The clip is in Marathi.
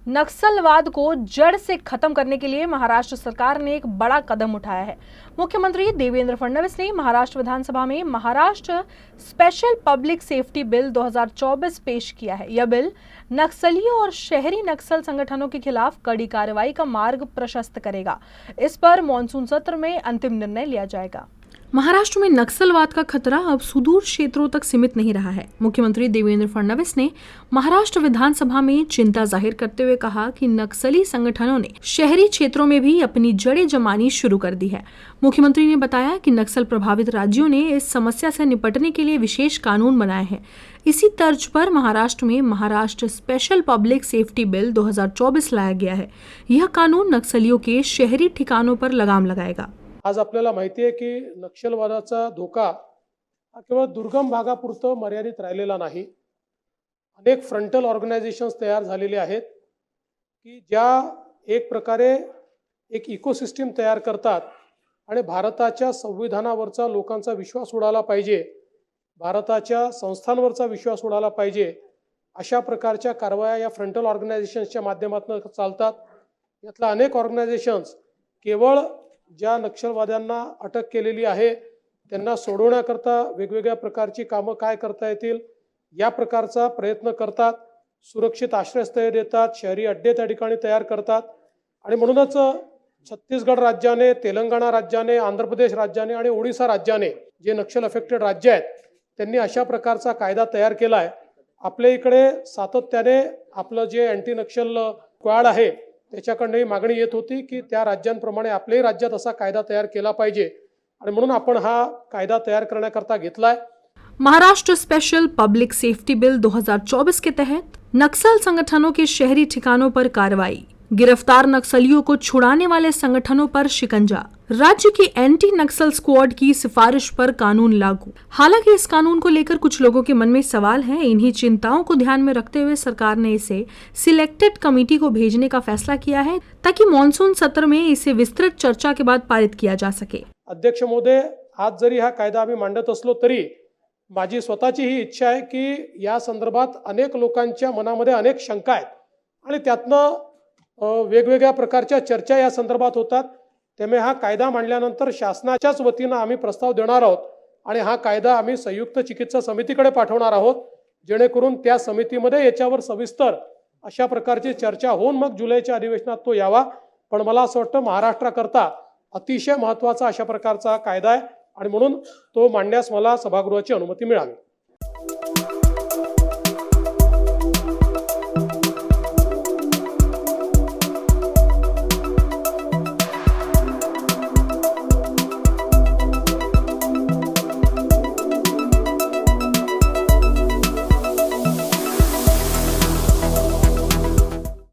नक्सलवाद को जड़ से खत्म करने के लिए महाराष्ट्र सरकार ने एक बड़ा कदम उठाया है। मुख्यमंत्री देवेंद्र फडणवीस ने महाराष्ट्र विधानसभा में Maharashtra special public safety bill 2024 पेश किया है। यह बिल नक्सलियों और शहरी नक्सल संगठनों के खिलाफ कड़ी कार्रवाई का मार्ग प्रशस्त करेगा। इस पर मॉनसून सत्र में अंतिम निर्णय लिया जाएगा। महाराष्ट्र में नक्सलवाद का खतरा अब सुदूर क्षेत्रों तक सीमित नहीं रहा है। मुख्यमंत्री देवेंद्र फडणवीस ने महाराष्ट्र विधानसभा में चिंता जाहिर करते हुए कहा कि नक्सली संगठनों ने शहरी क्षेत्रों में भी अपनी जड़ें जमानी शुरू कर दी है। मुख्यमंत्री ने बताया कि नक्सल प्रभावित राज्यों ने इस समस्या से निपटने के लिए विशेष कानून बनाए हैं। इसी तर्ज पर महाराष्ट्र में Maharashtra special public safety bill 2024 लाया गया है। यह कानून नक्सलियों के शहरी ठिकानों पर लगाम लगाएगा। आज आपल्याला माहिती आहे की नक्षलवादाचा धोका हा केवळ दुर्गम भागापुरतं मर्यादित राहिलेला नाही। अनेक फ्रंटल ऑर्गनायझेशन्स तयार झालेले आहेत की ज्या एक प्रकारे एक इकोसिस्टम तयार करतात आणि भारताच्या संविधानावरचा लोकांचा विश्वास उडाला पाहिजे, भारताच्या संस्थांवरचा विश्वास उडाला पाहिजे, अशा प्रकारच्या कारवाया या फ्रंटल ऑर्गनायझेशन्सच्या माध्यमातून चालतात। यातला अनेक ऑर्गनायझेशन्स केवळ ज्या नक्षलवाद्यांना अटक केलेली आहे त्यांना सोडवण्याकरता वेगवेगळ्या प्रकारची कामं काय करता येतील या प्रकारचा प्रयत्न करतात। सुरक्षित आश्रयस्थळे देतात, शहरी अड्डे त्या ठिकाणी तयार करतात आणि म्हणूनच छत्तीसगड राज्याने, तेलंगणा राज्याने, आंध्र प्रदेश राज्याने आणि ओडिशा राज्याने जे नक्षल अफेक्टेड राज्य आहेत त्यांनी अशा प्रकारचा कायदा तयार केला आहे। आपल्या इकडे सातत्याने आपलं जे अँटी नक्षल क्वाड आहे त्याच्याकडे मागणी येत होती की त्या राज्यांप्रमाणे आपल्याही राज्यात असा कायदा तयार केला पाहिजे आणि म्हणून आपण हा कायदा तयार करण्याकरता घेतलाय। Maharashtra special public safety bill 2024 के तहत नक्सल संगठनों के शहरी ठिकानों पर कार्रवाई, गिरफ्तार नक्सलियों को छुड़ाने वाले संगठनों पर शिकंजा, राज्य की एंटी नक्सल स्क्वाड की सिफारिश पर कानून लागू। हालांकि इस कानून को लेकर कुछ लोगों के मन में सवाल हैं। इन्हीं चिंताओं को ध्यान में रखते हुए सरकार ने इसे सिलेक्टेड कमेटी को भेजने का फैसला किया है ताकि मॉनसून सत्र में इसे विस्तृत चर्चा के बाद पारित किया जा सके। अध्यक्ष महोदय, आज जरी हा कायदा आम्ही मांडत असलो तरी माझी स्वतःची ही इच्छा आहे की या संदर्भात अनेक लोकांच्या मनामध्ये अनेक शंका आहेत आणि त्यातनं वेगवेगळ्या प्रकारच्या चर्चा या संदर्भात होतात। त्यामुळे हा कायदा मांडल्यानंतर शासनाच्याच वतीने आम्ही प्रस्ताव देणार आहोत आणि हा कायदा आम्ही संयुक्त चिकित्सा समितीकडे पाठवणार आहोत जेणेकरून त्या समितीमध्ये याच्यावर सविस्तर अशा प्रकारची चर्चा होऊन मग जुलैच्या अधिवेशनात तो यावा। पण मला असं वाटतं महाराष्ट्राकरता अतिशय महत्त्वाचा अशा प्रकारचा कायदा आहे आणि म्हणून तो मांडण्यास मला सभागृहाची अनुमती मिळावी।